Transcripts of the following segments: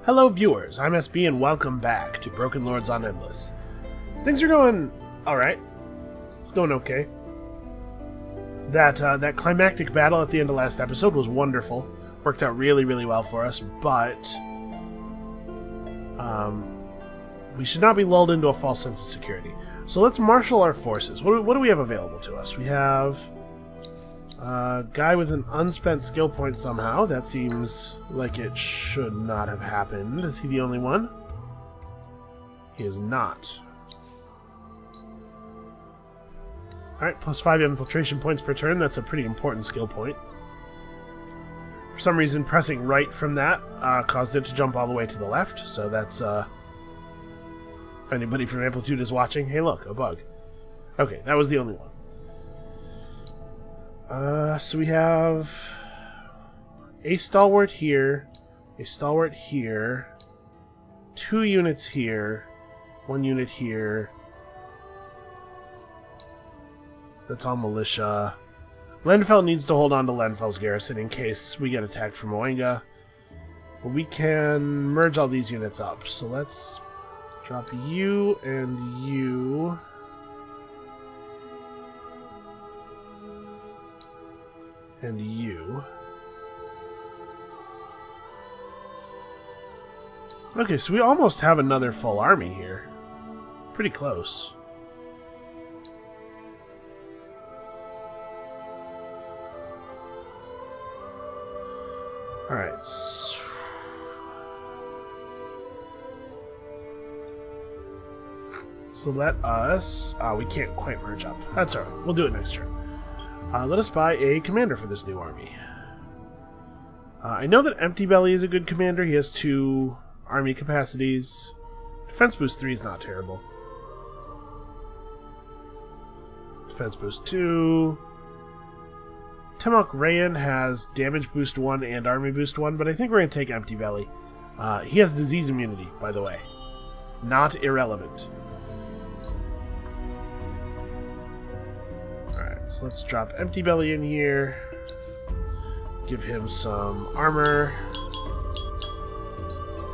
Hello viewers, I'm SB and welcome back to Broken Lords on Endless. Things are going alright. It's going okay. That climactic battle at the end of last episode was wonderful. Worked out really, really well for us, but we should not be lulled into a false sense of security. So let's marshal our forces. What do we have available to us? We have a guy with an unspent skill point somehow. That seems like it should not have happened. Is he the only one? He is not. Alright, plus 5 infiltration points per turn. That's a pretty important skill point. For some reason, pressing right from that caused it to jump all the way to the left. So that's, if anybody from Amplitude is watching, hey look, a bug. Okay, that was the only one. So we have a stalwart here, 2 units here, 1 unit here. That's all militia. Lenfell needs to hold on to Lenfell's garrison in case we get attacked from Moenga. But we can merge all these units up. So let's drop you and you. And you. Okay, so we almost have another full army here. Pretty close. Alright. So let us... we can't quite merge up. That's alright. We'll do it next turn. Let us buy a commander for this new army. I know that Empty Belly is a good commander. He has 2 army capacities. Defense boost 3 is not terrible. Defense boost 2. Temok Rayan has damage boost 1 and army boost 1, but I think we're going to take Empty Belly. He has disease immunity, by the way. Not irrelevant. So let's drop Empty Belly in here. Give him some armor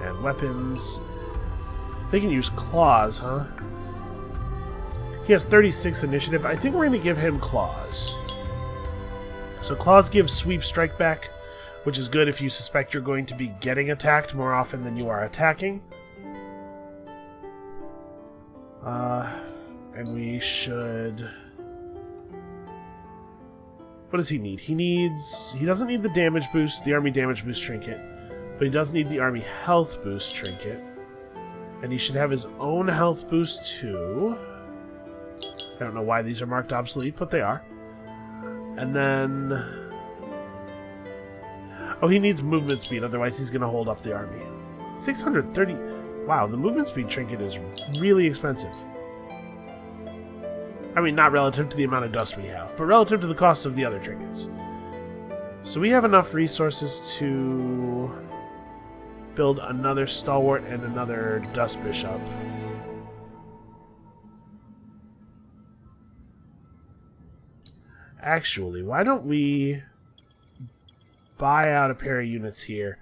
and weapons. They can use claws, huh? He has 36 initiative. I think we're going to give him claws. So claws give sweep strike back, which is good if you suspect you're going to be getting attacked more often than you are attacking. And we should... What does he need? He doesn't need the damage boost, the army damage boost trinket, but he does need the army health boost trinket. And he should have his own health boost too. I don't know why these are marked obsolete, but they are. And then... Oh, he needs movement speed, otherwise he's going to hold up the army. 630... Wow, the movement speed trinket is really expensive. I mean, not relative to the amount of dust we have, but relative to the cost of the other trinkets. So we have enough resources to build another Stalwart and another Dust Bishop. Actually, why don't we buy out a pair of units here,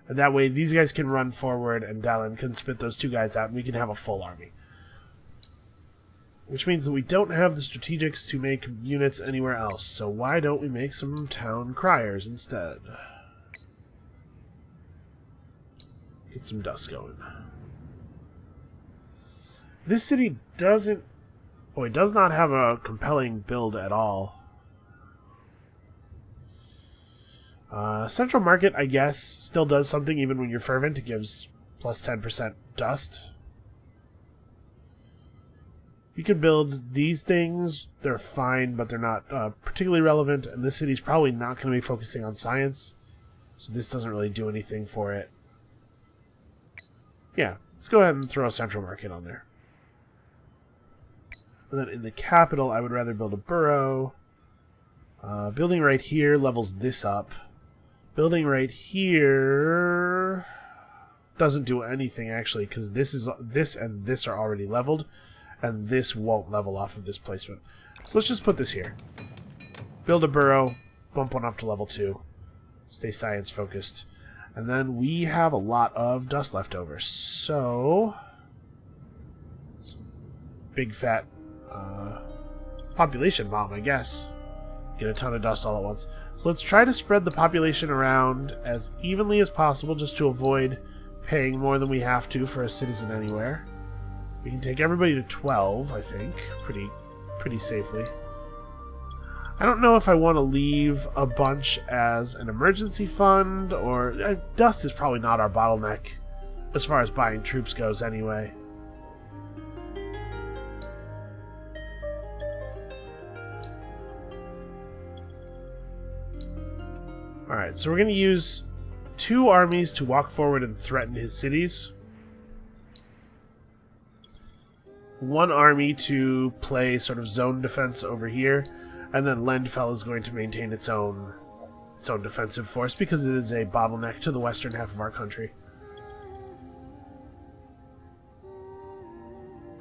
and that way these guys can run forward and Dallin can spit those 2 guys out and we can have a full army. Which means that we don't have the strategics to make units anywhere else, so why don't we make some town criers instead? Get some dust going. This city doesn't... Oh, it does not have a compelling build at all. Central Market, I guess, still does something even when you're fervent. It gives plus 10% dust. You could build these things. They're fine, but they're not particularly relevant. And this city's probably not going to be focusing on science. So this doesn't really do anything for it. Yeah, let's go ahead and throw a Central Market on there. And then in the capital, I would rather build a borough. Building right here levels this up. Building right here doesn't do anything, actually, because this and this are already leveled. And this won't level off of this placement. So let's just put this here. Build a borough, bump one up to level 2. Stay science focused. And then we have a lot of dust left over. So, big fat population bomb, I guess. Get a ton of dust all at once. So let's try to spread the population around as evenly as possible just to avoid paying more than we have to for a citizen anywhere. We can take everybody to 12, I think, pretty safely. I don't know if I want to leave a bunch as an emergency fund, or dust is probably not our bottleneck as far as buying troops goes anyway. Alright, so we're going to use 2 armies to walk forward and threaten his cities. 1 army to play sort of zone defense over here. And then Lendfell is going to maintain its own defensive force because it is a bottleneck to the western half of our country.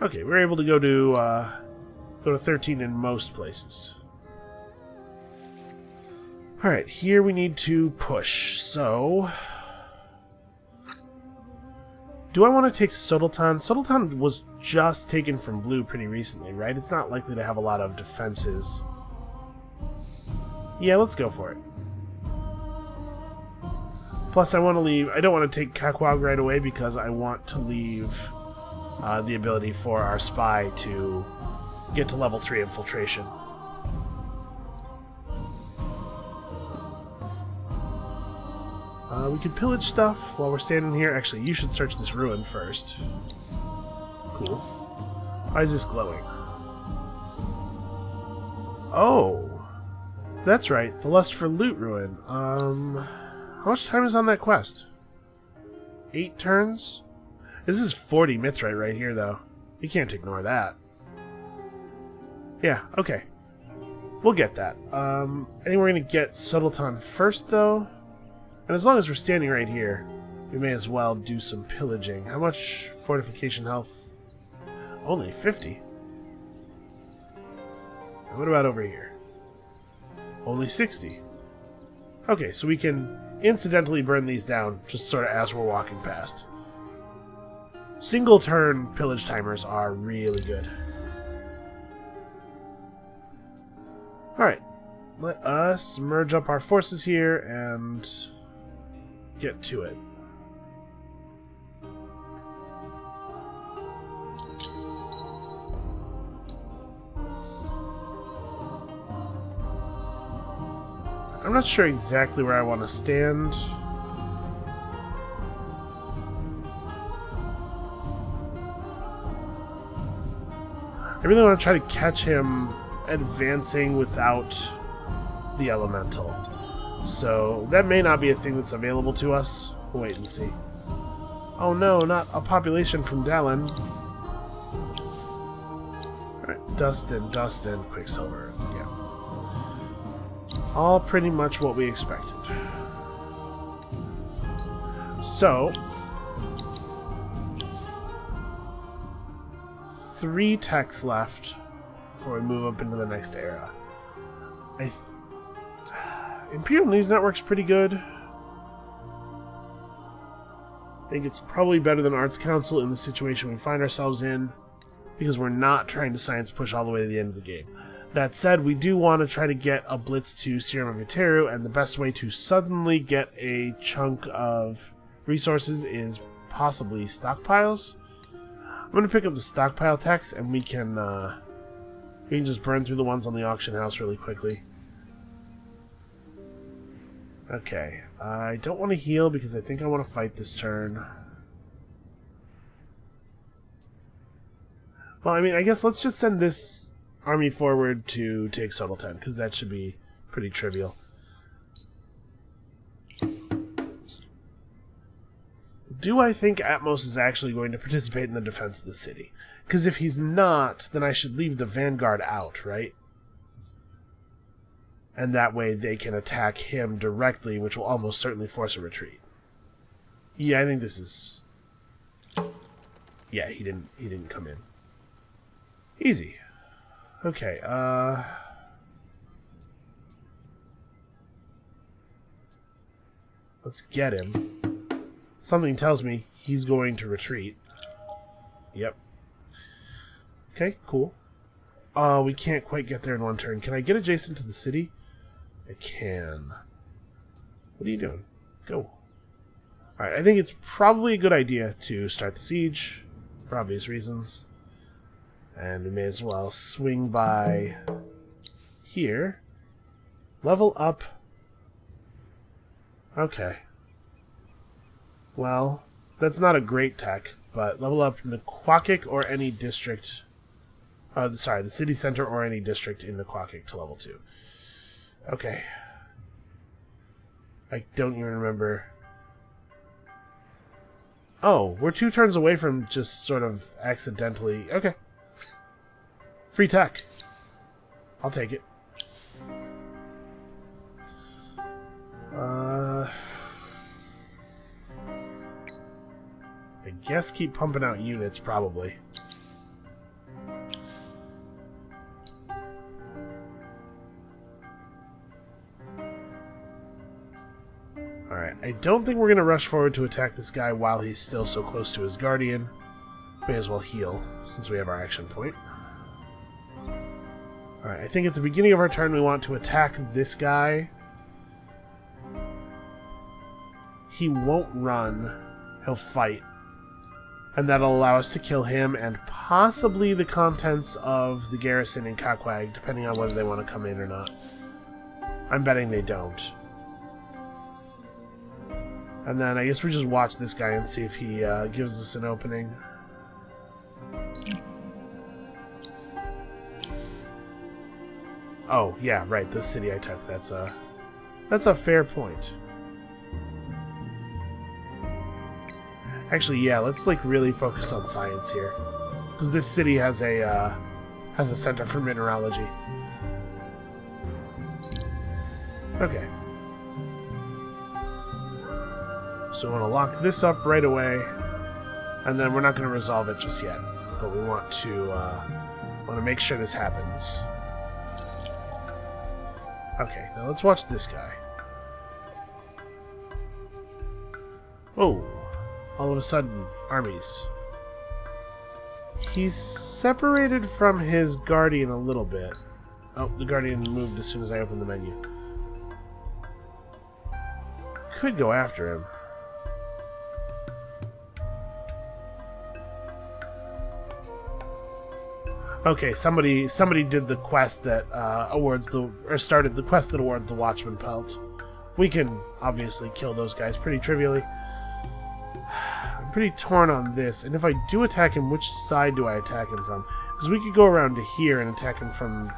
Okay, we're able to go to 13 in most places. Alright, here we need to push, so... Do I want to take Selton? Selton was just taken from blue pretty recently, right? It's not likely to have a lot of defenses. Yeah, let's go for it. Plus, I want to leave... I don't want to take Kakwag right away because I want to leave the ability for our spy to get to level 3 infiltration. We can pillage stuff while we're standing here. Actually, you should search this ruin first. Cool. Why is this glowing? Oh! That's right, the Lust for Loot ruin. How much time is on that quest? 8 turns? This is 40 mithrite right here, though. You can't ignore that. Yeah, okay. We'll get that. I think we're going to get Selton first, though. And as long as we're standing right here, we may as well do some pillaging. How much fortification health? Only 50. And what about over here? Only 60. Okay, so we can incidentally burn these down just sort of as we're walking past. Single turn pillage timers are really good. Alright, let us merge up our forces here and get to it. I'm not sure exactly where I want to stand. I really want to try to catch him advancing without the elemental. So that may not be a thing that's available to us. We'll wait and see. Oh no, not a population from Dallin. Alright, Dustin, Quicksilver. Yeah. All pretty much what we expected. So, 3 techs left before we move up into the next era. Imperial News Network's pretty good. I think it's probably better than Arts Council in the situation we find ourselves in, because we're not trying to science push all the way to the end of the game. That said, we do want to try to get a blitz to Serum of Viteru, and the best way to suddenly get a chunk of resources is possibly stockpiles. I'm going to pick up the stockpile text, and we can just burn through the ones on the auction house really quickly. Okay, I don't want to heal because I think I want to fight this turn. Well, I mean, I guess let's just send this army forward to take Selton, because that should be pretty trivial. Do I think Atmos is actually going to participate in the defense of the city? Because if he's not, then I should leave the Vanguard out, right? And that way they can attack him directly, which will almost certainly force a retreat. Yeah, I think this is... Yeah, he didn't come in. Easy. Okay, let's get him. Something tells me he's going to retreat. Yep. Okay, cool. We can't quite get there in one turn. Can I get adjacent to the city? I can. What are you doing? Go. Alright, I think it's probably a good idea to start the siege, for obvious reasons. And we may as well swing by here. Level up. Okay. Well, that's not a great tech, but level up Naquakic or any district... sorry, the city center or any district in Naquakic to level 2. Okay. I don't even remember... Oh, we're 2 turns away from just sort of accidentally... Okay. Free tech. I'll take it. I guess keep pumping out units, probably. Alright, I don't think we're going to rush forward to attack this guy while he's still so close to his guardian. May as well heal, since we have our action point. Alright, I think at the beginning of our turn we want to attack this guy. He won't run. He'll fight. And that'll allow us to kill him and possibly the contents of the garrison in Kakwag, depending on whether they want to come in or not. I'm betting they don't. And then I guess we just watch this guy and see if he gives us an opening. Oh, yeah, right, the city I took. That's a fair point. Actually, yeah, let's like really focus on science here, because this city has a center for mineralogy. Okay. So we want to lock this up right away, and then we're not going to resolve it just yet, but we want to make sure this happens. Okay, now let's watch this guy. Oh. All of a sudden, armies. He's separated from his guardian a little bit. Oh, the guardian moved as soon as I opened the menu. Could go after him. Okay, somebody did the quest that started the quest that awards the Watchman Pelt. We can obviously kill those guys pretty trivially. Pretty torn on this, and if I do attack him, which side do I attack him from? Because we could go around to here and attack him from...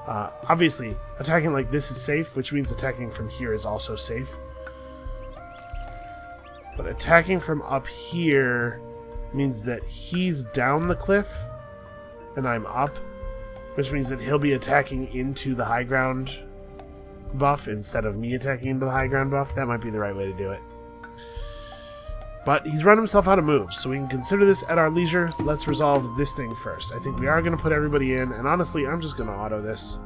obviously, attacking like this is safe, which means attacking from here is also safe. But attacking from up here means that he's down the cliff, and I'm up, which means that he'll be attacking into the high ground buff instead of me attacking into the high ground buff. That might be the right way to do it. But he's run himself out of moves, so we can consider this at our leisure. Let's resolve this thing first. I think we are going to put everybody in, and honestly, I'm just going to auto this.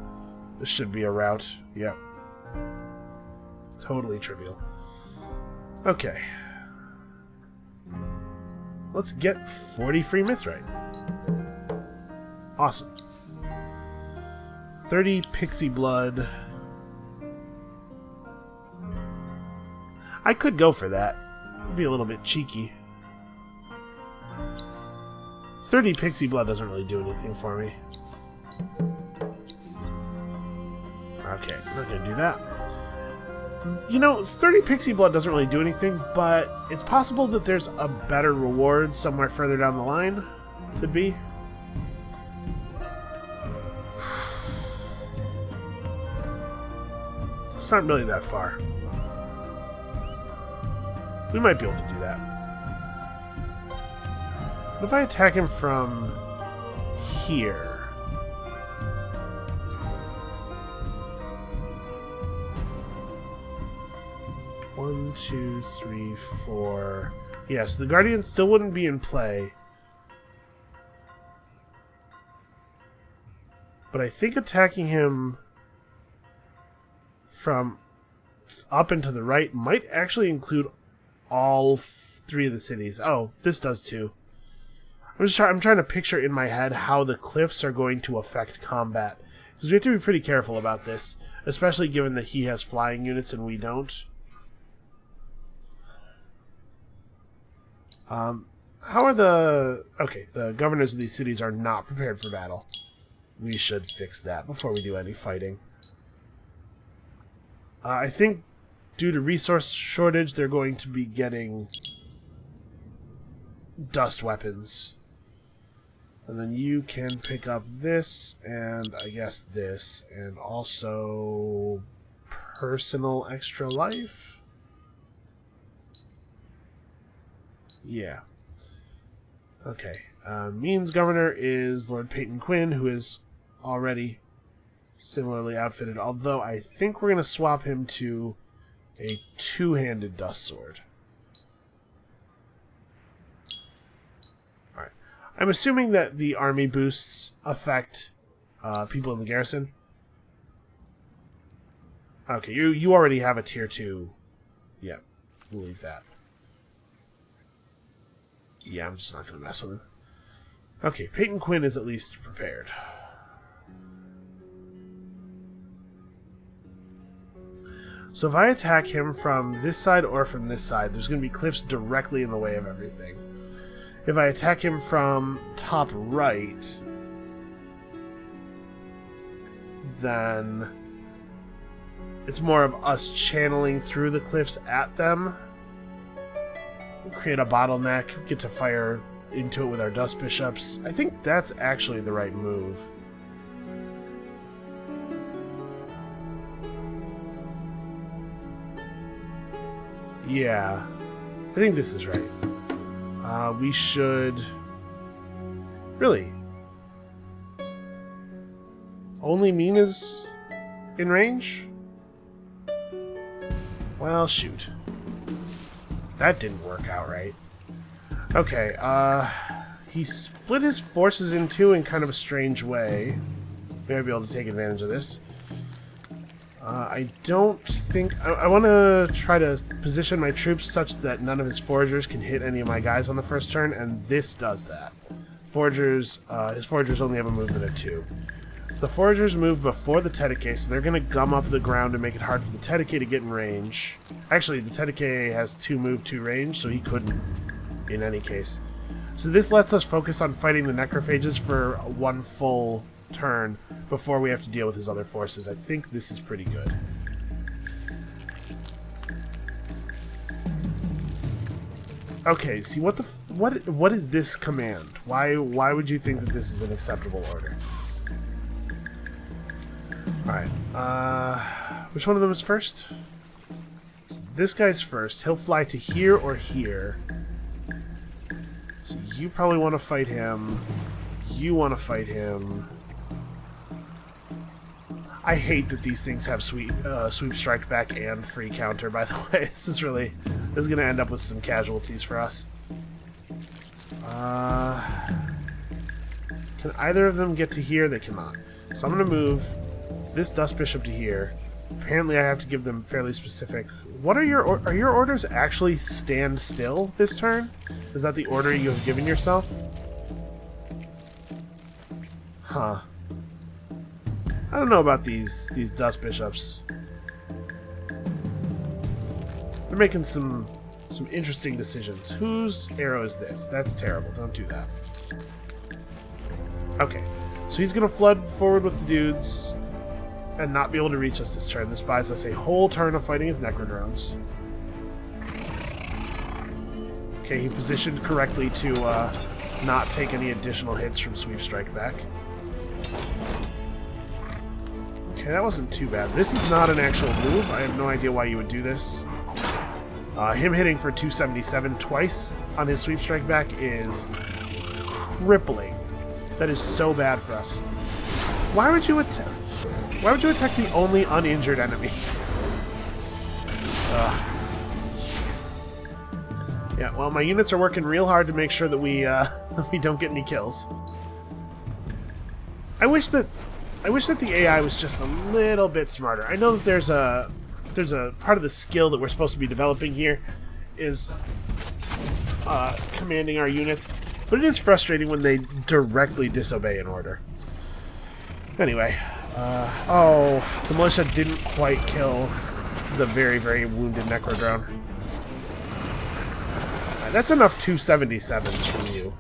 This should be a rout. Yep. Totally trivial. Okay. Let's get 40 free mithrite. Awesome. 30 pixie blood. I could go for that. Be a little bit cheeky. 30 pixie blood doesn't really do anything for me. Okay, I'm not gonna do that. You know, 30 pixie blood doesn't really do anything, but it's possible that there's a better reward somewhere further down the line. Could be. It's not really that far. We might be able to do that. What if I attack him from here? One, two, three, four. Yes, the Guardian still wouldn't be in play. But I think attacking him from up and to the right might actually include all 3 of the cities. Oh, this does too. I'm trying to picture in my head how the cliffs are going to affect combat. Because we have to be pretty careful about this. Especially given that he has flying units and we don't. How are the... Okay, the governors of these cities are not prepared for battle. We should fix that before we do any fighting. I think due to resource shortage, they're going to be getting dust weapons. And then you can pick up this, and I guess this, and also personal extra life? Yeah. Okay. Means governor is Lord Peyton Quinn, who is already similarly outfitted, although I think we're going to swap him to a 2-handed dust sword. Alright. I'm assuming that the army boosts affect people in the garrison. Okay, you already have a tier 2. Yep, we'll leave that. Yeah, I'm just not going to mess with him. Okay, Peyton Quinn is at least prepared. So if I attack him from this side or from this side, there's going to be cliffs directly in the way of everything. If I attack him from top right, then it's more of us channeling through the cliffs at them. Create a bottleneck, get to fire into it with our dust bishops. I think that's actually the right move. Yeah, I think this is right. We should... Really? Only Mina's in range? Well, shoot. That didn't work out right. Okay, he split his forces in two in kind of a strange way. Maybe I'll be able to take advantage of this. I don't think... I want to try to position my troops such that none of his foragers can hit any of my guys on the first turn, and this does that. Foragers, his foragers only have a movement of 2. The foragers move before the Tedeke, so they're going to gum up the ground and make it hard for the Tedeke to get in range. Actually, the Tedeke has 2 move, 2 range, so he couldn't in any case. So this lets us focus on fighting the necrophages for 1 full turn before we have to deal with his other forces. I think this is pretty good. Okay, see what is this command? Why would you think that this is an acceptable order? Alright, which one of them is first? So this guy's first. He'll fly to here or here. So you probably want to fight him. You want to fight him. I hate that these things have sweep strike back and free counter, by the way. This is going to end up with some casualties for us. Can either of them get to here? They cannot. So I'm going to move this Dust Bishop to here. Apparently I have to give them fairly specific... What are your orders actually stand still this turn? Is that the order you have given yourself? Huh. I don't know about these Dust Bishops. They're making some interesting decisions. Whose arrow is this? That's terrible. Don't do that. Okay. So he's going to flood forward with the dudes and not be able to reach us this turn. This buys us a whole turn of fighting his Necrodrones. Okay, he positioned correctly to not take any additional hits from Sweep Strike back. Okay, that wasn't too bad. This is not an actual move. I have no idea why you would do this. Him hitting for 277 twice on his Sweep Strike back is crippling. That is so bad for us. Why would you attack the only uninjured enemy? Yeah, well, my units are working real hard to make sure that we don't get any kills. I wish that the AI was just a little bit smarter. I know that there's a part of the skill that we're supposed to be developing here is commanding our units, but it is frustrating when they directly disobey an order. Anyway, oh, the militia didn't quite kill the very, very wounded Necrodrone. Right, that's enough 277s from you.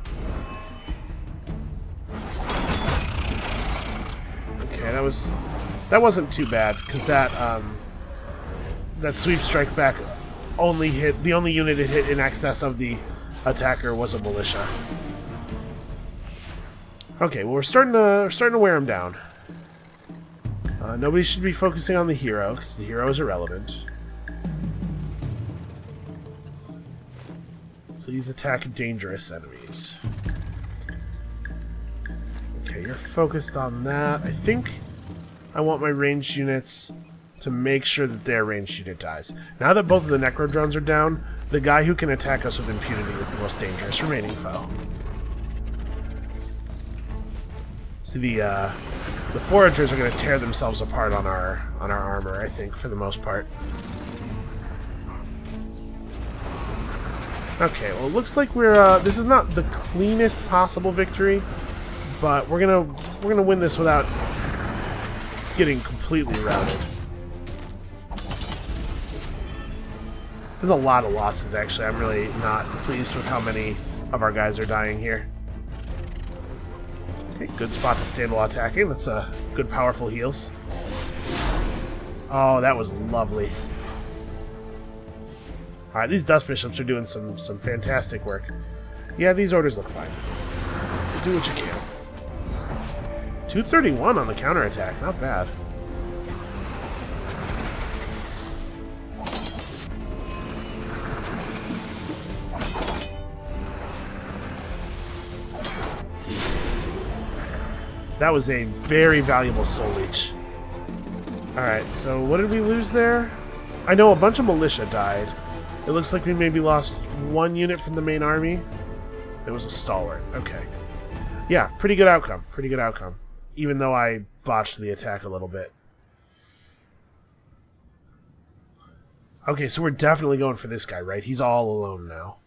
Okay, that wasn't too bad, because that sweep strike back only hit, the only unit it hit in excess of the attacker was a militia. Okay, well, we're starting to wear him down. Nobody should be focusing on the hero, because the hero is irrelevant. Please attack dangerous enemies. Okay, you're focused on that. I think I want my ranged units to make sure that their ranged unit dies. Now that both of the Necrodrones are down, the guy who can attack us with impunity is the most dangerous remaining foe. See, the foragers are going to tear themselves apart on our armor, I think, for the most part. Okay, well, it looks like we're this is not the cleanest possible victory, but we're gonna win this without getting completely routed. There's a lot of losses, actually. I'm really not pleased with how many of our guys are dying here. Okay, good spot to stand while attacking. That's a good, powerful heals. Oh, that was lovely. Alright, these Dust Bishops are doing some fantastic work. Yeah, these orders look fine. Do what you can. 231 on the counterattack. Not bad. That was a very valuable soul leech. Alright, so what did we lose there? I know a bunch of militia died. It looks like we maybe lost one unit from the main army. It was a stalwart. Okay. Yeah, pretty good outcome. Pretty good outcome. Even though I botched the attack a little bit. Okay, so we're definitely going for this guy, right? He's all alone now.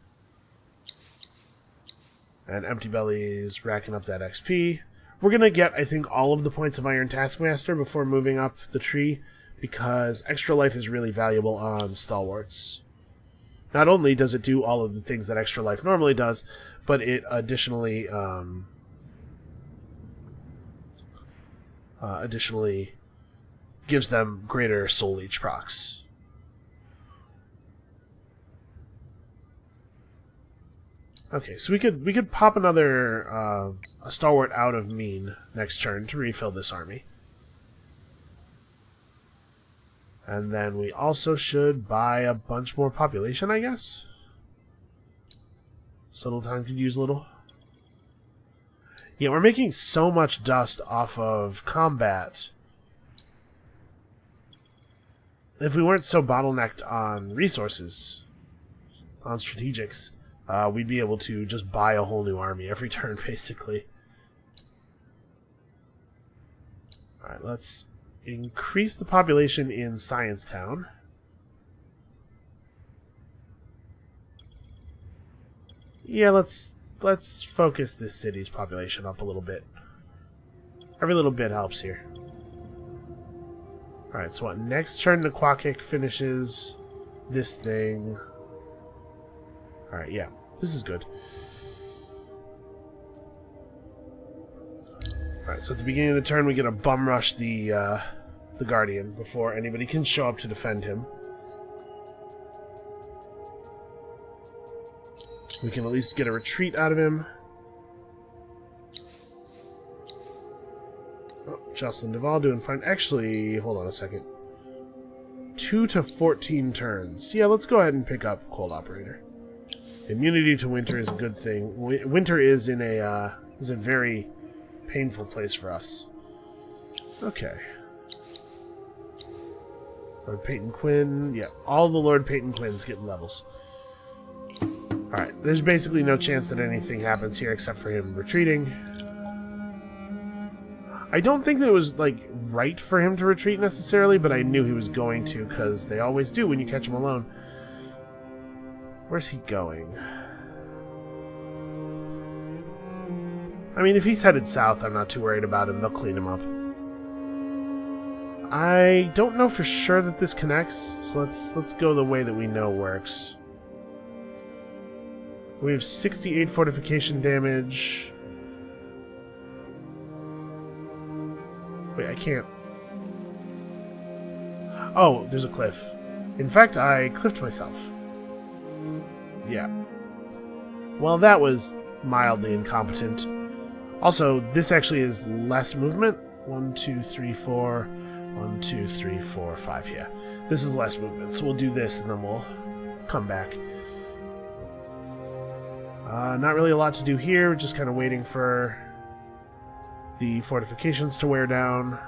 And Empty Belly's racking up that XP. We're going to get, I think, all of the points of Iron Taskmaster before moving up the tree, because extra life is really valuable on stalwarts. Not only does it do all of the things that extra life normally does, but it additionally gives them greater soul leech procs. Okay, so we could pop another a stalwart out of Mean next turn to refill this army. And then we also should buy a bunch more population, I guess. Selton could use a little. Yeah, we're making so much dust off of combat. If we weren't so bottlenecked on resources, on strategics, we'd be able to just buy a whole new army every turn, basically. Alright, let's increase the population in Science Town. Yeah, let's focus this city's population up a little bit. Every little bit helps here. Alright, so what? Next turn the Quakic finishes this thing. Alright, yeah. This is good. Alright, so at the beginning of the turn we get to bum rush the Guardian before anybody can show up to defend him. We can at least get a retreat out of him. Oh, Jocelyn Duval doing fine. Actually, hold on a second. 2 to 14 turns. Yeah, let's go ahead and pick up Cold Operator. Immunity to winter is a good thing. Winter is in a very painful place for us. Okay. Lord Peyton Quinn. Yeah, all the Lord Peyton Quinns get levels. Alright, there's basically no chance that anything happens here except for him retreating. I don't think that it was, like, right for him to retreat necessarily, but I knew he was going to, because they always do when you catch him alone. Where's he going? I mean, if he's headed south, I'm not too worried about him. They'll clean him up. I don't know for sure that this connects, so let's go the way that we know works. We have 68 fortification damage. Wait, I can't. Oh, there's a cliff. In fact, I cliffed myself. Yeah. Well, that was mildly incompetent. Also, this actually is less movement. 1, 2, 3, 4. 1, 2, 3, 4, 5. Yeah. This is less movement, so we'll do this and then we'll come back. Not really a lot to do here. We're just kind of waiting for the fortifications to wear down.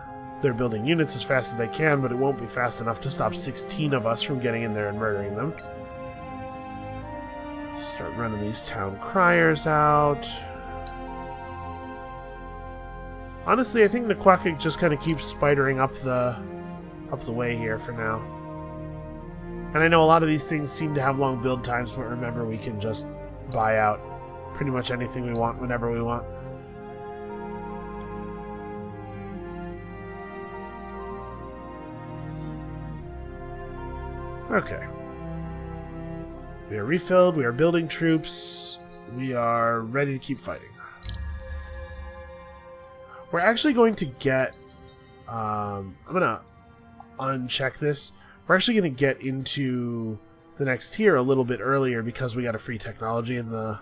They're building units as fast as they can, but it won't be fast enough to stop 16 of us from getting in there and murdering them. Start running these town criers out. Honestly, I think Naquaka just kind of keeps spidering up the way here for now. And I know a lot of these things seem to have long build times, but remember, we can just buy out pretty much anything we want whenever we want. Okay. We are refilled, we are building troops, we are ready to keep fighting. We're actually going to get... I'm going to uncheck this. We're actually going to get into the next tier a little bit earlier because we got a free technology in the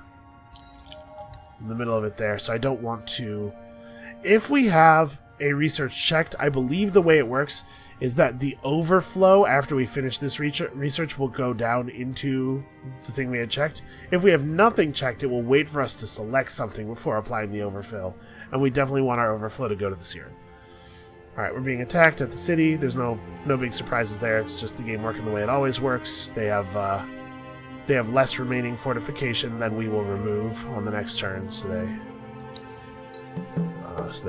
middle of it there. So I don't want to... If we have a research checked, I believe the way it works is that the overflow after we finish this research will go down into the thing we had checked. If we have nothing checked, it will wait for us to select something before applying the overfill. And we definitely want our overflow to go to the Siren. Alright, we're being attacked at the city. There's no big surprises there. It's just the game working the way it always works. They have less remaining fortification than we will remove on the next turn, so they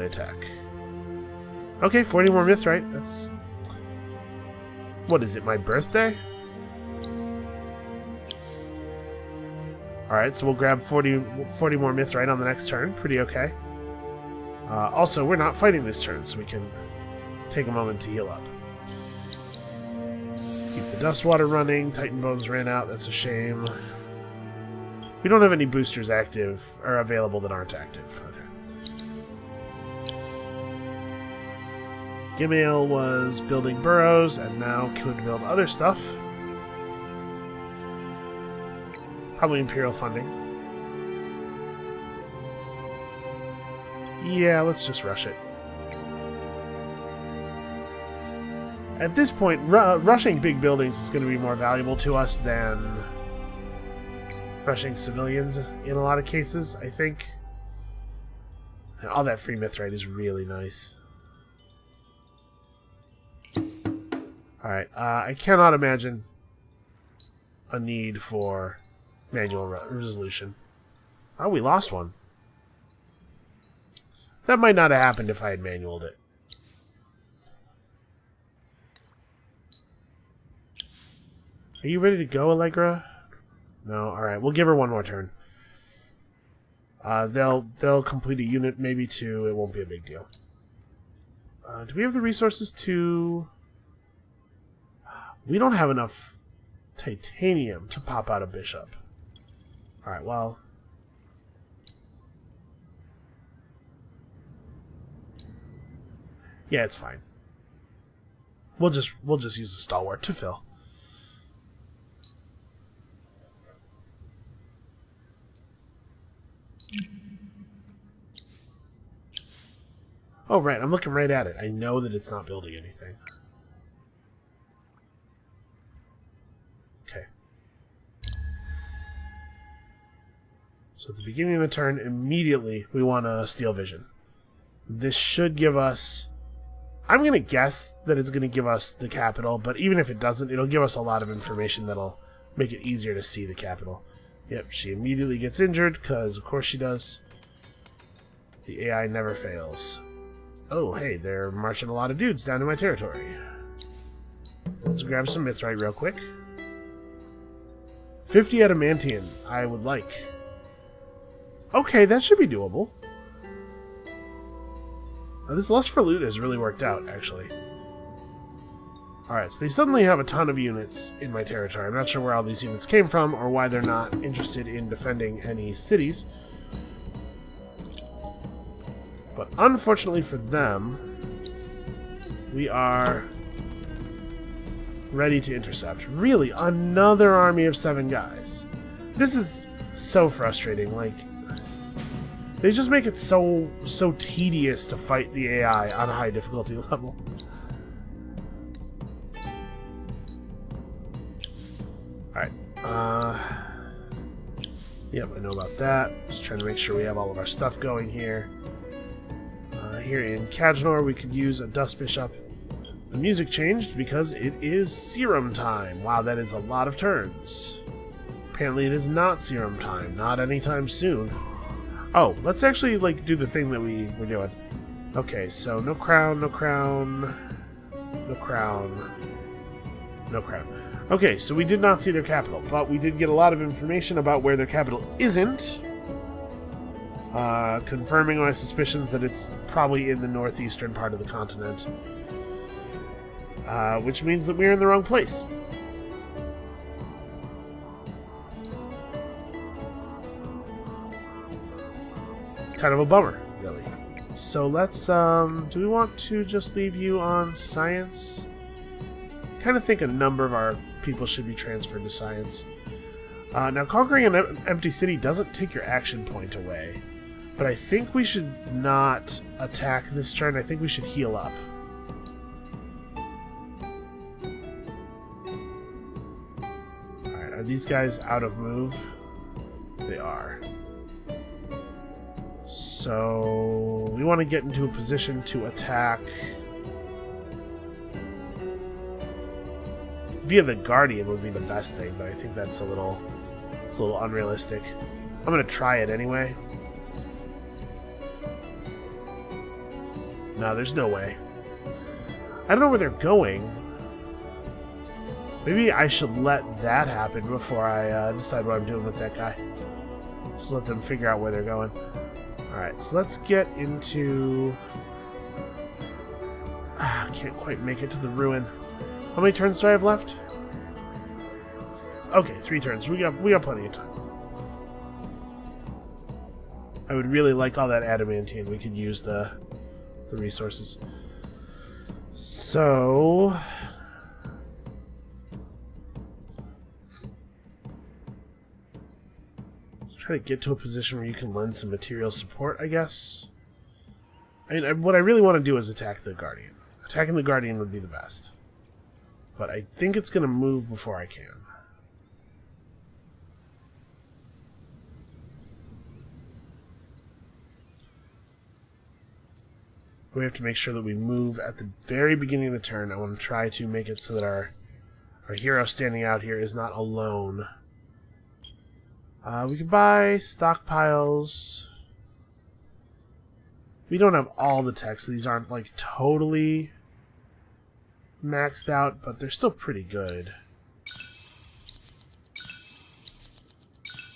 attack. Okay, 40 more Mithrite. That's... What is it, my birthday? Alright, so we'll grab 40 more Mithrite on the next turn. Pretty okay. Also, we're not fighting this turn, so we can take a moment to heal up. Keep the Dust Water running. Titan Bones ran out. That's a shame. We don't have any boosters active or available that aren't active. Okay. Gimale was building burrows and now could build other stuff. Probably Imperial funding. Yeah, let's just rush it. At this point, rushing big buildings is going to be more valuable to us than rushing civilians in a lot of cases, I think. And all that free Mithrite is really nice. Alright, I cannot imagine a need for manual resolution. Oh, we lost one. That might not have happened if I had manualed it. Are you ready to go, Allegra? No? Alright, we'll give her one more turn. They'll complete a unit, maybe two. It won't be a big deal. Do we have the resources to... We don't have enough titanium to pop out a bishop. Alright, well... Yeah, it's fine. We'll just use the stalwart to fill. Oh, right, I'm looking right at it. I know that it's not building anything. Okay. So at the beginning of the turn, immediately we want a Steel Vision. This should give us... I'm going to guess that it's going to give us the capital, but even if it doesn't, it'll give us a lot of information that'll make it easier to see the capital. Yep, she immediately gets injured, because of course she does. The AI never fails. Oh, hey, they're marching a lot of dudes down to my territory. Let's grab some Mithrite real quick. 50 adamantium, I would like. Okay, that should be doable. Now, this lust for loot has really worked out, actually. Alright, so they suddenly have a ton of units in my territory. I'm not sure where all these units came from, or why they're not interested in defending any cities. But unfortunately for them, we are ready to intercept. Really, another army of 7 guys. This is so frustrating. Like, they just make it so tedious to fight the AI on a high difficulty level. Alright. Yep, I know about that. Just trying to make sure we have all of our stuff going here. Here in Kajnor, we could use a Dust Bishop. The music changed because it is serum time. Wow, that is a lot of turns. Apparently it is not serum time. Not anytime soon. Oh, let's actually, like, do the thing that we were doing. Okay, so no crown, no crown, no crown, no crown. Okay, so we did not see their capital, but we did get a lot of information about where their capital isn't. Confirming my suspicions that it's probably in the northeastern part of the continent. Which means that we're in the wrong place. It's kind of a bummer, really. So let's, do we want to just leave you on science? I kind of think a number of our people should be transferred to science. Now, conquering an empty city doesn't take your action point away. But I think we should not attack this turn. I think we should heal up. Alright, are these guys out of move? They are. So we want to get into a position to attack via the Guardian would be the best thing, but I think that's a little unrealistic. I'm gonna try it anyway. No, there's no way. I don't know where they're going. Maybe I should let that happen before I decide what I'm doing with that guy. Just let them figure out where they're going. Alright, so let's get into... I can't quite make it to the ruin. How many turns do I have left? Okay, 3 turns. We got plenty of time. I would really like all that adamantine. We could use the resources. So let's try to get to a position where you can lend some material support, I guess. I mean, what I really want to do is attack the Guardian. Attacking the Guardian would be the best. But I think it's going to move before I can. We have to make sure that we move at the very beginning of the turn. I want to try to make it so that our hero standing out here is not alone. We can buy stockpiles. We don't have all the tech, so these aren't like totally maxed out, but they're still pretty good.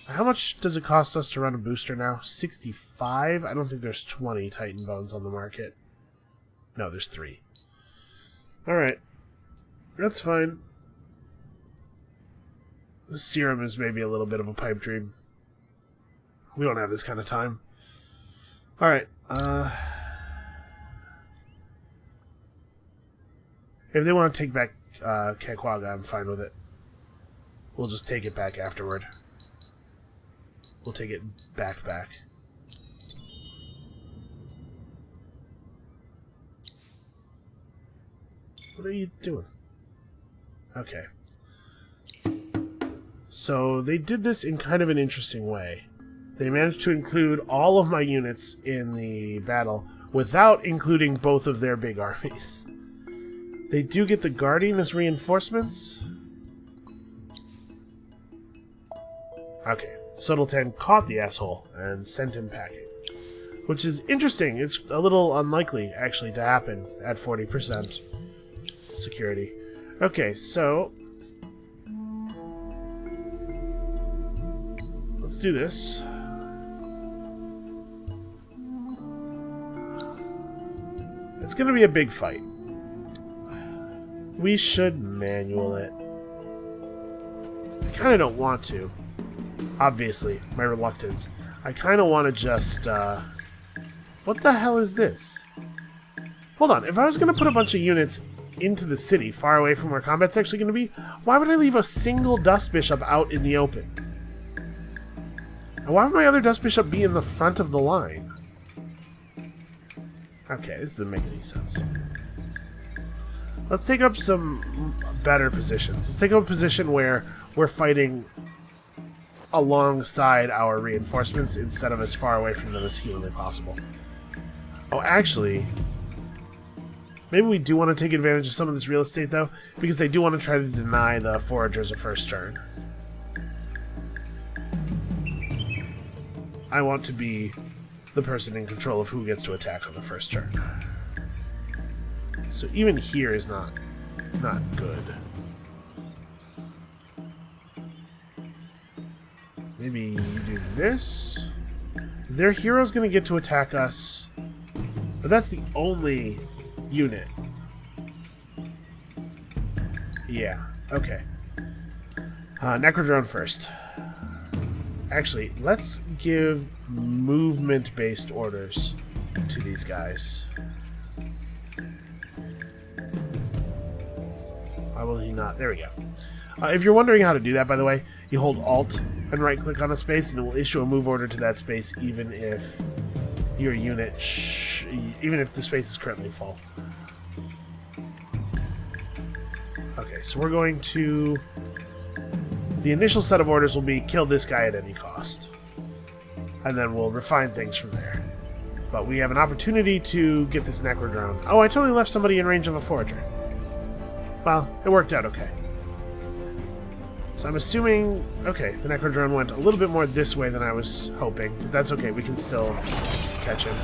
How much does it cost us to run a booster now? 65? I don't think there's 20 Titan Bones on the market. No, there's 3. Alright. That's fine. The serum is maybe a little bit of a pipe dream. We don't have this kind of time. Alright. If they want to take back Kekwaga, I'm fine with it. We'll just take it back afterward. We'll take it back. What are you doing? Okay. So they did this in kind of an interesting way. They managed to include all of my units in the battle without including both of their big armies. They do get the Guardian as reinforcements. Okay. Selton caught the asshole and sent him packing. Which is interesting. It's a little unlikely, actually, to happen at 40% security. Okay, so let's do this. It's going to be a big fight. We should manual it. I kind of don't want to. Obviously, my reluctance. I kind of want to just, what the hell is this? Hold on, if I was going to put a bunch of units into the city, far away from where combat's actually going to be, why would I leave a single Dust Bishop out in the open? And why would my other Dust Bishop be in the front of the line? Okay, this doesn't make any sense. Let's take up some better positions. Let's take up a position where we're fighting alongside our reinforcements instead of as far away from them as humanly possible. Oh, actually, maybe we do want to take advantage of some of this real estate, though, because they do want to try to deny the foragers a first turn. I want to be the person in control of who gets to attack on the first turn. So even here is not good. Maybe you do this. Their hero's going to get to attack us, but that's the only unit. Yeah, okay. Necrodrone first. Actually, let's give movement-based orders to these guys. Why will he not? There we go. If you're wondering how to do that, by the way, you hold Alt and right-click on a space, and it will issue a move order to that space, even if your unit, even if the space is currently full. Okay, so we're going to... The initial set of orders will be kill this guy at any cost. And then we'll refine things from there. But we have an opportunity to get this Necrodrone. Oh, I totally left somebody in range of a Forager. Well, it worked out okay. So I'm assuming... Okay, the Necrodrone went a little bit more this way than I was hoping. But that's okay, we can still catch him.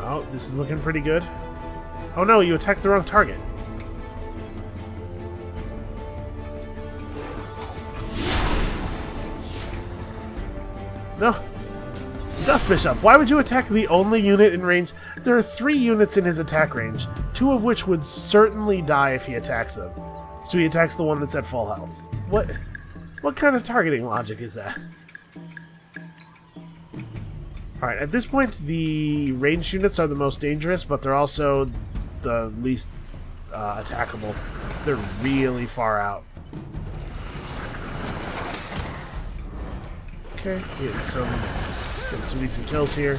Oh, this is looking pretty good. Oh no, you attacked the wrong target. No. Dust Bishop, why would you attack the only unit in range? There are 3 units in his attack range, 2 of which would certainly die if he attacked them. So he attacks the one that's at full health. What kind of targeting logic is that? Alright, at this point, the ranged units are the most dangerous, but they're also the least attackable. They're really far out. Okay, getting some decent kills here.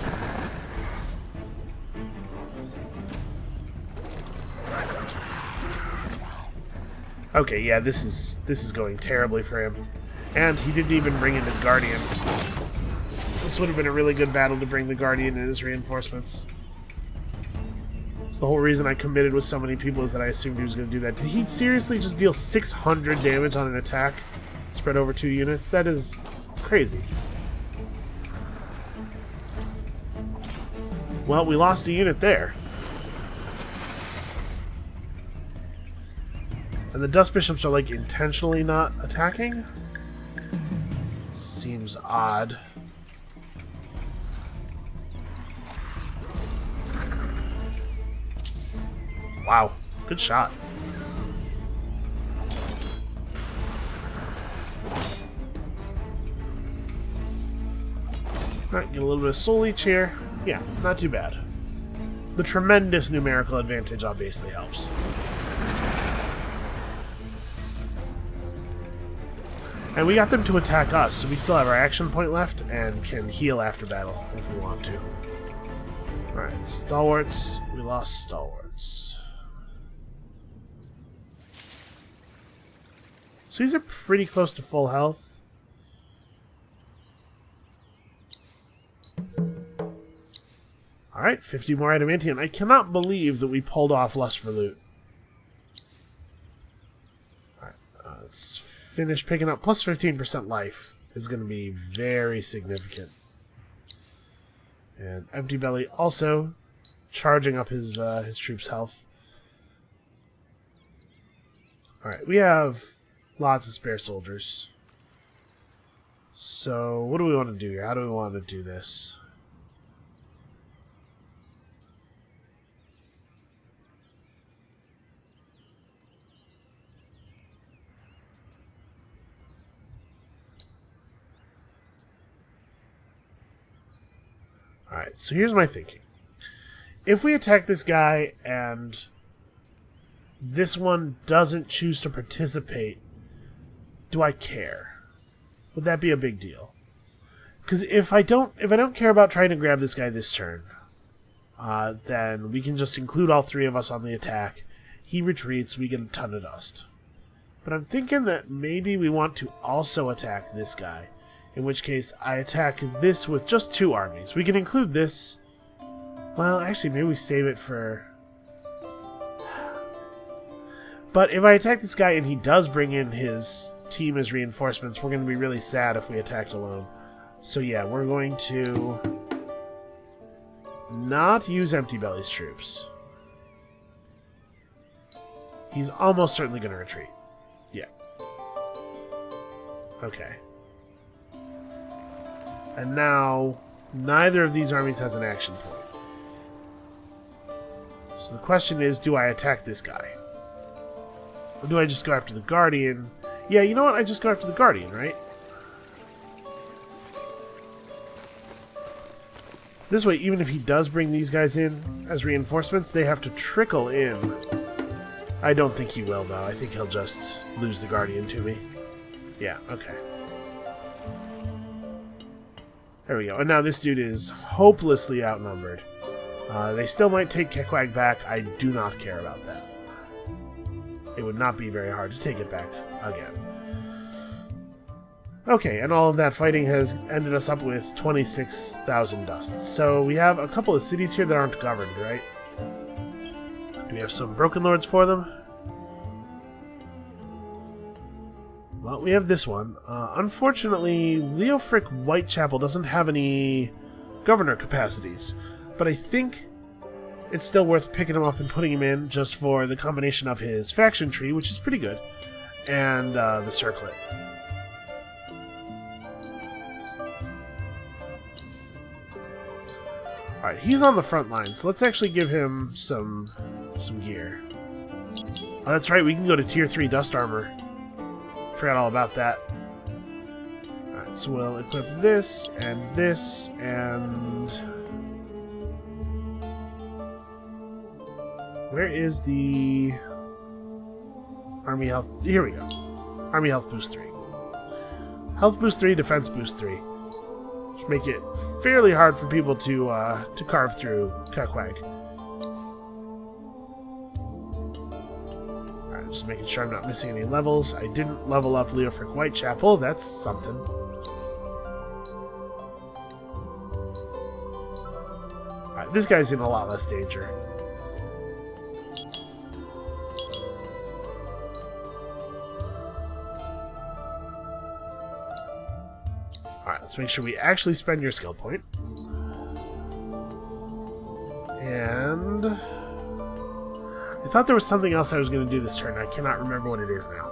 Okay, yeah, this is going terribly for him. And he didn't even bring in his Guardian. This would have been a really good battle to bring the Guardian and his reinforcements. So the whole reason I committed with so many people is that I assumed he was going to do that. Did he seriously just deal 600 damage on an attack spread over 2 units? That is crazy. Well, we lost a unit there. And the Dust Bishops are, like, intentionally not attacking? Seems odd. Wow, good shot. Alright, get a little bit of soul leech here. Yeah, not too bad. The tremendous numerical advantage obviously helps. And we got them to attack us, so we still have our action point left and can heal after battle if we want to. Alright, Stalwarts. We lost Stalwarts. So these are pretty close to full health. Alright, 50 more adamantium. I cannot believe that we pulled off Lust for Loot. Alright, let's finish picking up. Plus 15% life is going to be very significant. And Empty Belly also charging up his troops' health. Alright, we have lots of spare soldiers. So, what do we want to do here? How do we want to do this? Alright, so here's my thinking. If we attack this guy and this one doesn't choose to participate, do I care? Would that be a big deal? Because if I don't care about trying to grab this guy this turn, then we can just include all three of us on the attack. He retreats, we get a ton of dust. But I'm thinking that maybe we want to also attack this guy. In which case, I attack this with just 2 armies. We can include this. Well, actually, maybe we save it for... But if I attack this guy and he does bring in his team as reinforcements, we're going to be really sad if we attacked alone. So yeah, we're going to not use Empty Belly's troops. He's almost certainly going to retreat. Yeah. Okay. And now, neither of these armies has an action point. So the question is, do I attack this guy? Or do I just go after the Guardian? Yeah, you know what? I just go after the Guardian, right? This way, even if he does bring these guys in as reinforcements, they have to trickle in. I don't think he will, though. I think he'll just lose the Guardian to me. Yeah, okay. There we go. And now this dude is hopelessly outnumbered. They still might take Kekwag back. I do not care about that. It would not be very hard to take it back again. Okay, and all of that fighting has ended us up with 26,000 dust. So we have a couple of cities here that aren't governed, right? Do we have some Broken Lords for them? Well, we have this one. Unfortunately, Leofric Whitechapel doesn't have any governor capacities, but I think it's still worth picking him up and putting him in just for the combination of his faction tree, which is pretty good, and the circlet. Alright, he's on the front line, so let's actually give him some gear. Oh, that's right, we can go to Tier 3 Dust Armor. Forgot all about that. Alright, so we'll equip this, and where is the Army Health? Here we go. Army Health Boost 3. Health Boost 3, Defense Boost 3. Which make it fairly hard for people to carve through Kekwag. Alright, just making sure I'm not missing any levels. I didn't level up Leofric Whitechapel. That's something. Alright, this guy's in a lot less danger. Alright, let's make sure we actually spend your skill point. And I thought there was something else I was going to do this turn. I cannot remember what it is now.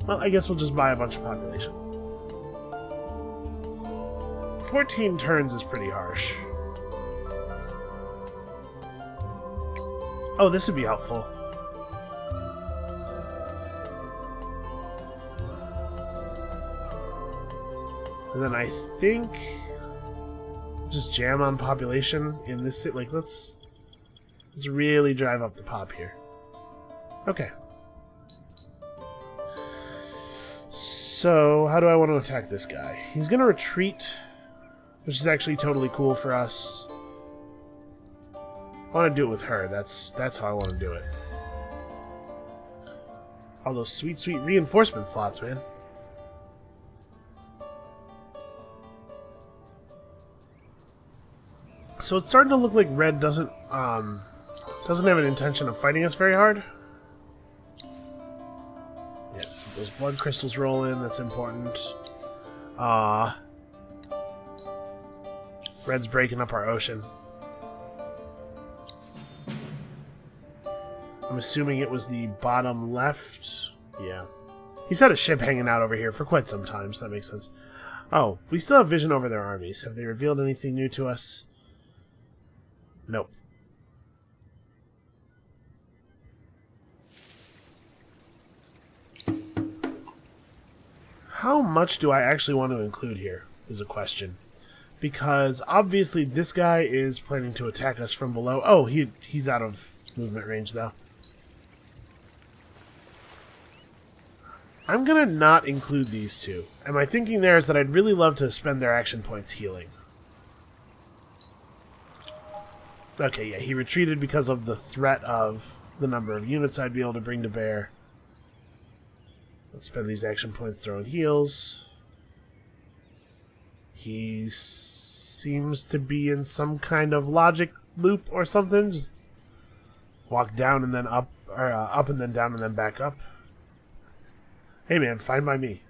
Well, I guess we'll just buy a bunch of population. 14 turns is pretty harsh. Oh, this would be helpful. And then I think just jam on population in this city. Like, let's really drive up the pop here. Okay. So, how do I want to attack this guy? He's going to retreat, which is actually totally cool for us. I want to do it with her. That's how I want to do it. All those sweet, sweet reinforcement slots, man. So it's starting to look like Red doesn't have an intention of fighting us very hard. Yeah, keep those blood crystals rolling. That's important. We're Red's breaking up our ocean. I'm assuming it was the bottom left. Yeah. He's had a ship hanging out over here for quite some time, so that makes sense. Oh, we still have vision over their armies. Have they revealed anything new to us? Nope. How much do I actually want to include here is a question. Because obviously this guy is planning to attack us from below. Oh, he's out of movement range though. I'm going to not include these two. And my thinking there is that I'd really love to spend their action points healing. Okay, yeah, he retreated because of the threat of the number of units I'd be able to bring to bear. Let's spend these action points throwing heals. He seems to be in some kind of logic loop or something. Just walk down and then up, or up and then down and then back up. Hey man, fine by me.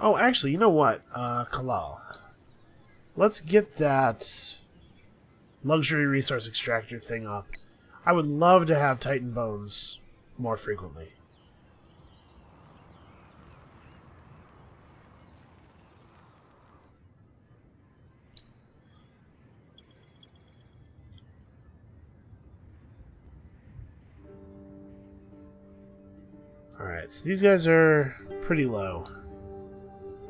Oh, actually, you know what? Kalal. Let's get that luxury resource extractor thing up. I would love to have Titan bones more frequently. Alright, so these guys are pretty low.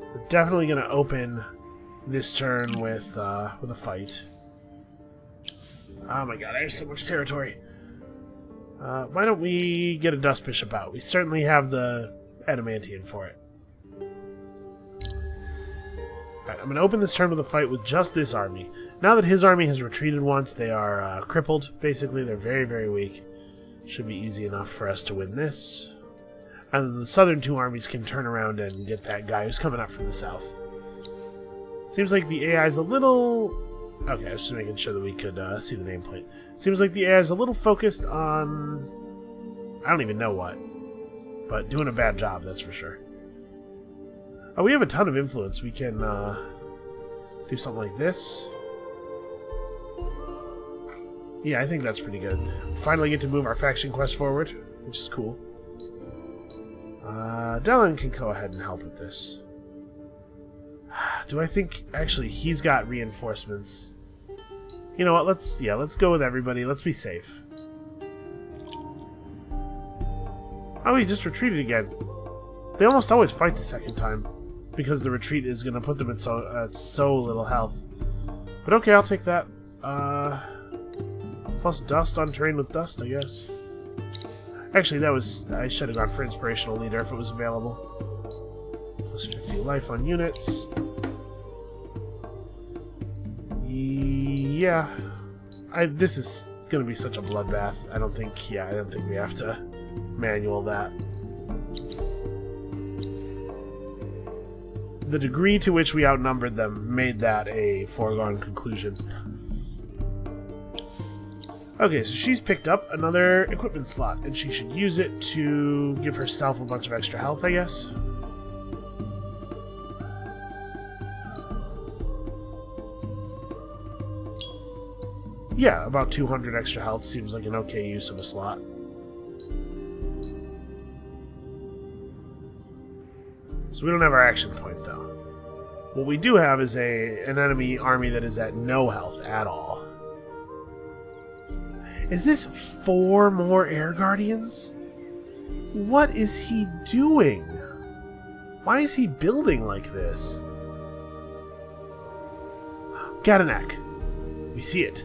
We're definitely going to open this turn with a fight. Oh my god, I have so much territory. Why don't we get a Dust Bishop out? We certainly have the Adamantian for it. Alright, I'm going to open this turn with a fight with just this army. Now that his army has retreated once, they are crippled, basically. They're very, very weak. Should be easy enough for us to win this. And then the southern two armies can turn around and get that guy who's coming up from the south. Seems like the AI is a little... Okay, I was just making sure that we could see the nameplate. Seems like the AI is a little focused on... I don't even know what. But doing a bad job, that's for sure. Oh, we have a ton of influence. We can do something like this. Yeah, I think that's pretty good. Finally get to move our faction quest forward, which is cool. Dylan can go ahead and help with this. Do I think... Actually, he's got reinforcements. You know what, let's go with everybody. Let's be safe. Oh, he just retreated again. They almost always fight the second time, because the retreat is going to put them at so little health. But okay, I'll take that. Plus dust on terrain with dust, I guess. Actually, I should have gone for Inspirational Leader if it was available. Plus 50 life on units. Yeah. This is going to be such a bloodbath. I don't think we have to manual that. The degree to which we outnumbered them made that a foregone conclusion. Okay, so she's picked up another equipment slot, and she should use it to give herself a bunch of extra health, I guess. Yeah, about 200 extra health seems like an okay use of a slot. So we don't have our action point, though. What we do have is an enemy army that is at no health at all. Is this 4 more Air Guardians? What is he doing? Why is he building like this? Gadanak. We see it.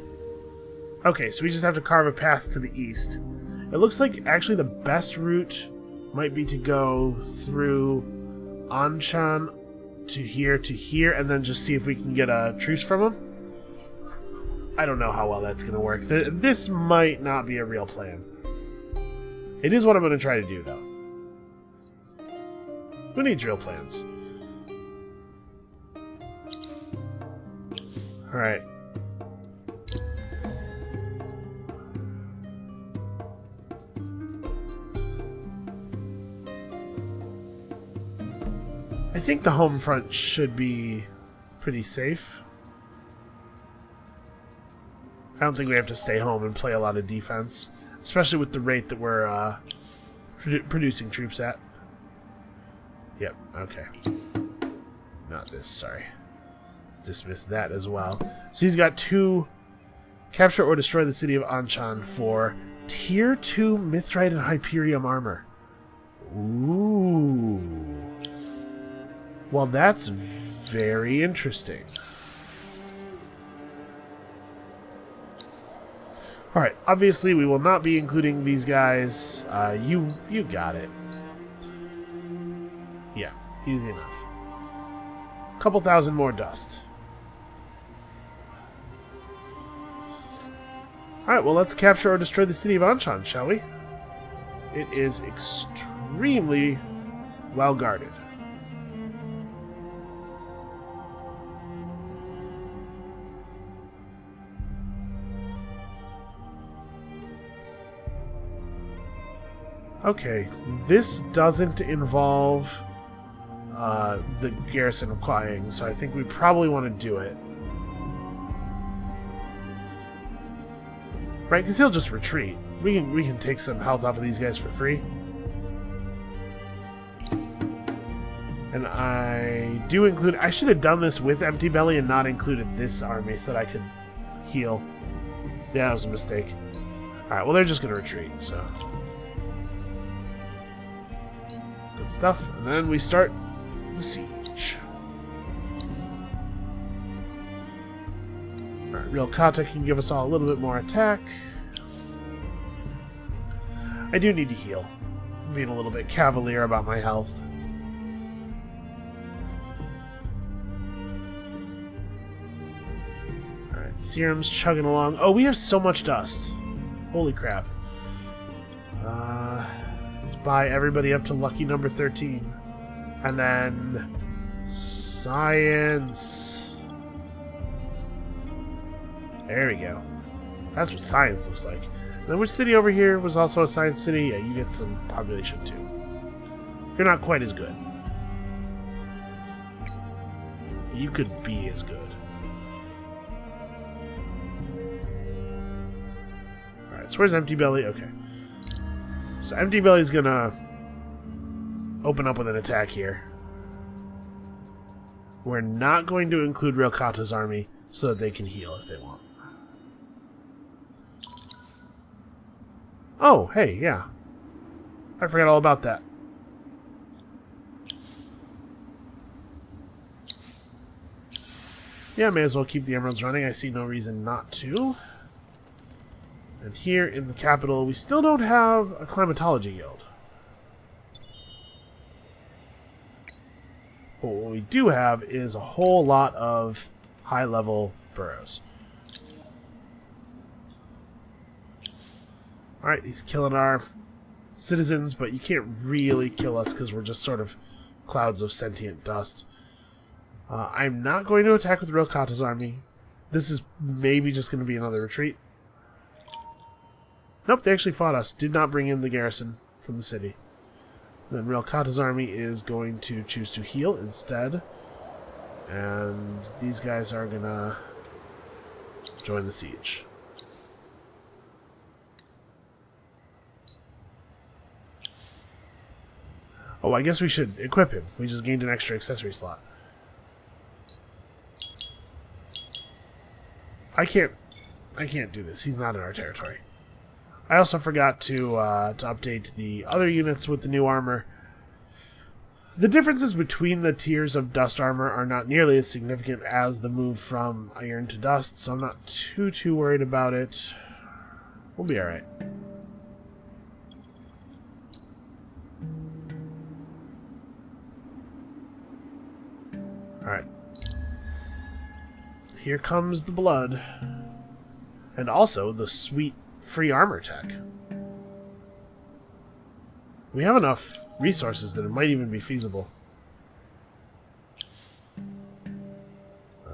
Okay, so we just have to carve a path to the east. It looks like actually the best route might be to go through Anchan to here, and then just see if we can get a truce from him. I don't know how well that's going to work. This might not be a real plan. It is what I'm going to try to do, though. Who needs real plans? Alright. I think the home front should be pretty safe. I don't think we have to stay home and play a lot of defense, especially with the rate that we're producing troops at. Yep, okay. Not this, sorry. Let's dismiss that as well. So he's got 2 capture or destroy the city of Anchan for Tier 2 Mithrite and Hyperium armor. Ooh. Well, that's very interesting. Alright, obviously we will not be including these guys. You got it. Yeah, easy enough. Couple thousand more dust. Alright, well let's capture or destroy the city of Anchan, shall we? It is extremely well guarded. Okay, this doesn't involve the garrison of Kwang, so I think we probably want to do it. Right, because he'll just retreat. We can take some health off of these guys for free. And I do include... I should have done this with Empty Belly and not included this army so that I could heal. Yeah, that was a mistake. Alright, well they're just going to retreat, so... Good stuff. And then we start the siege. Alright, Real Kata can give us all a little bit more attack. I do need to heal. I'm being a little bit cavalier about my health. Alright, Serum's chugging along. Oh, we have so much dust. Holy crap. Let's buy everybody up to lucky number 13. And then... Science. There we go. That's what science looks like. Then which city over here was also a science city? Yeah, you get some population too. You're not quite as good. You could be as good. Alright, so where's Empty Belly? Okay. So Empty Belly's gonna open up with an attack here. We're not going to include Real Kata's army so that they can heal if they want. Oh, hey, yeah. I forgot all about that. Yeah, may as well keep the emeralds running. I see no reason not to. And here in the capital, we still don't have a climatology guild. But what we do have is a whole lot of high-level burrows. Alright, he's killing our citizens, but you can't really kill us because we're just sort of clouds of sentient dust. I'm not going to attack with Real Kata's army. This is maybe just going to be another retreat. Nope, they actually fought us. Did not bring in the garrison from the city. Then Real Kata's army is going to choose to heal instead. And these guys are going to join the siege. Oh, I guess we should equip him. We just gained an extra accessory slot. I can't do this. He's not in our territory. I also forgot to update the other units with the new armor. The differences between the tiers of dust armor are not nearly as significant as the move from iron to dust, so I'm not too worried about it. We'll be alright. Alright. Here comes the blood. And also the sweet free armor tech. We have enough resources that it might even be feasible.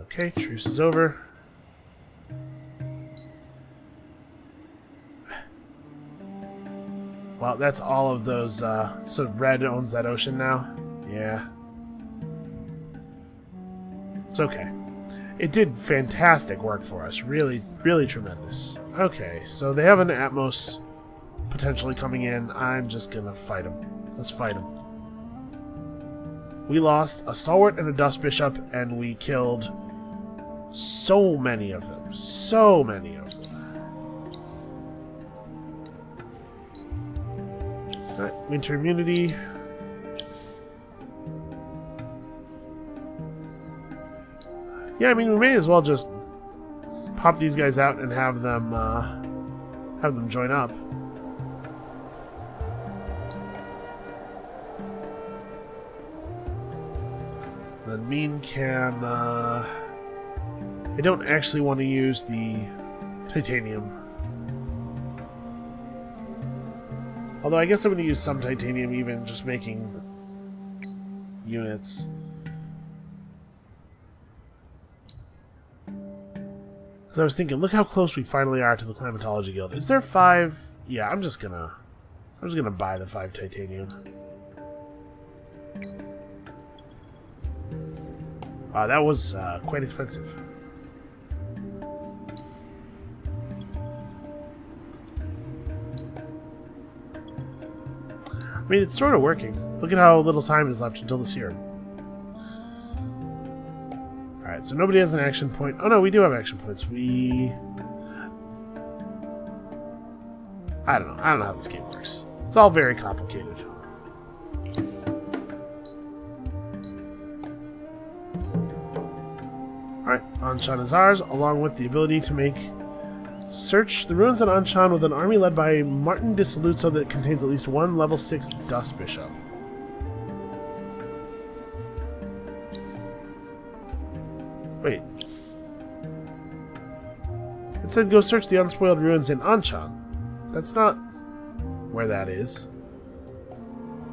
Okay, truce is over. Well, that's all of those. So Red owns that ocean now? Yeah. It's okay. It did fantastic work for us. Really, really tremendous. Okay, so they have an Atmos potentially coming in. I'm just gonna fight them. Let's fight them. We lost a Stalwart and a Dust Bishop, and we killed so many of them. So many of them. Alright, winter immunity. Yeah, I mean, we may as well just pop these guys out and have them join up. Then Mean can, I don't actually want to use the titanium. Although I guess I'm going to use some titanium, even just making units. Because I was thinking, look how close we finally are to the Climatology Guild. Is there 5? Yeah, I'm just gonna buy the 5 titanium. Wow, that was quite expensive. I mean, it's sort of working. Look at how little time is left until the serum. Alright, so nobody has an action point. Oh no, we do have action points. I don't know how this game works. It's all very complicated. Alright, Anchan is ours, along with the ability to search the ruins on Anchan with an army led by Martin de Saluzzo that contains at least one level 6 Dust Bishop. Wait. It said go search the unspoiled ruins in Anchan. That's not where that is.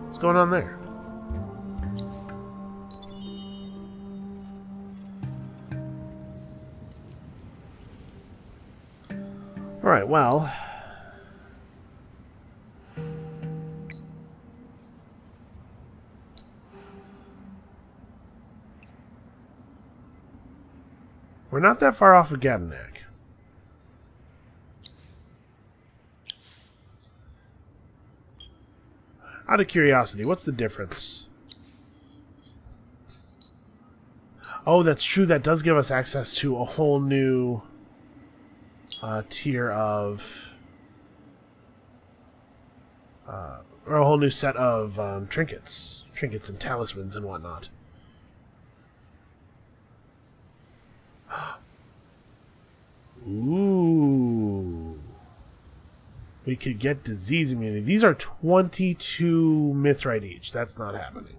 What's going on there? Alright, well... we're not that far off of Gadanak. Out of curiosity, what's the difference? Oh, that's true. That does give us access to a whole new tier of... or a whole new set of trinkets. Trinkets and talismans and whatnot. Ooh. We could get disease immunity. These are 22 mithrite each. That's not happening.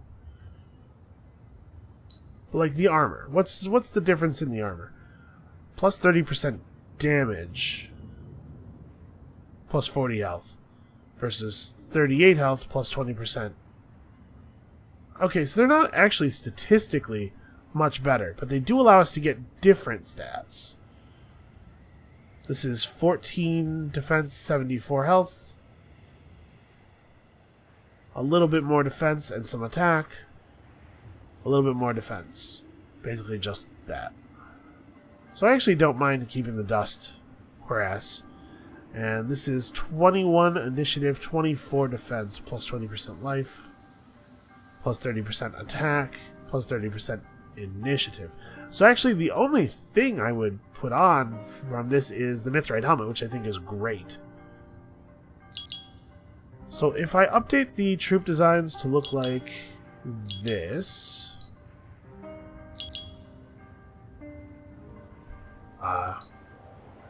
But like the armor. What's the difference in the armor? Plus 30% damage. Plus 40 health. Versus 38 health plus 20%. Okay, so they're not actually statistically much better. But they do allow us to get different stats. This is 14 defense, 74 health. A little bit more defense and some attack. A little bit more defense. Basically just that. So I actually don't mind keeping the dust cuirass. And this is 21 initiative, 24 defense, plus 20% life. Plus 30% attack, plus 30% initiative. So actually the only thing I would put on from this is the mithrite helmet, which I think is great. So if I update the troop designs to look like this,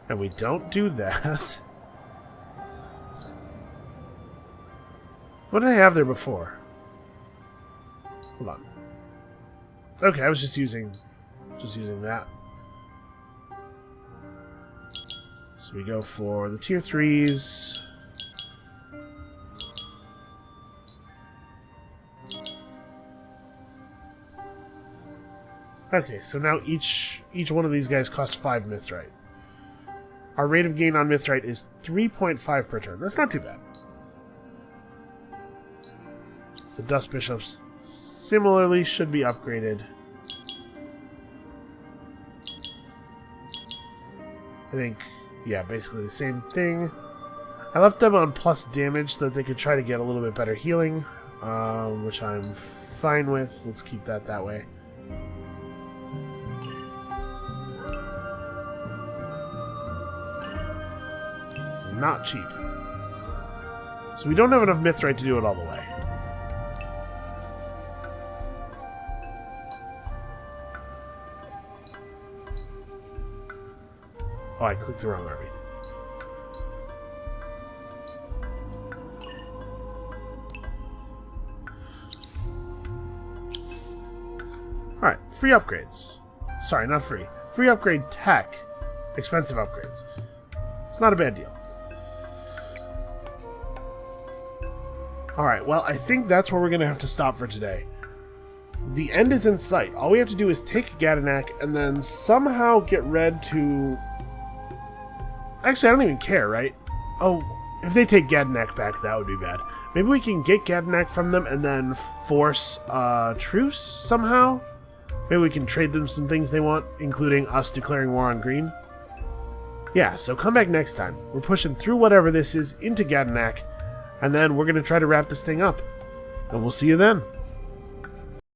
and we don't do that. What did I have there before? Hold on. Okay, I was just using that. So we go for the tier 3s. Okay, so now each one of these guys costs 5 mithrite. Our rate of gain on mithrite is 3.5 per turn. That's not too bad. The Dust Bishops similarly should be upgraded. I think, yeah, basically the same thing. I left them on plus damage so that they could try to get a little bit better healing, which I'm fine with. Let's keep that way. This is not cheap. So we don't have enough mithrite to do it all the way. Oh, I clicked the wrong army. Alright, free upgrades. Sorry, not free. Free upgrade tech. Expensive upgrades. It's not a bad deal. Alright, well, I think that's where we're going to have to stop for today. The end is in sight. All we have to do is take Gadanak and then somehow get Red to... Actually, I don't even care, right? Oh, if they take Gadanak back, that would be bad. Maybe we can get Gadanak from them and then force a truce somehow? Maybe we can trade them some things they want, including us declaring war on green? Yeah, so come back next time. We're pushing through whatever this is into Gadanak, and then we're going to try to wrap this thing up. And we'll see you then.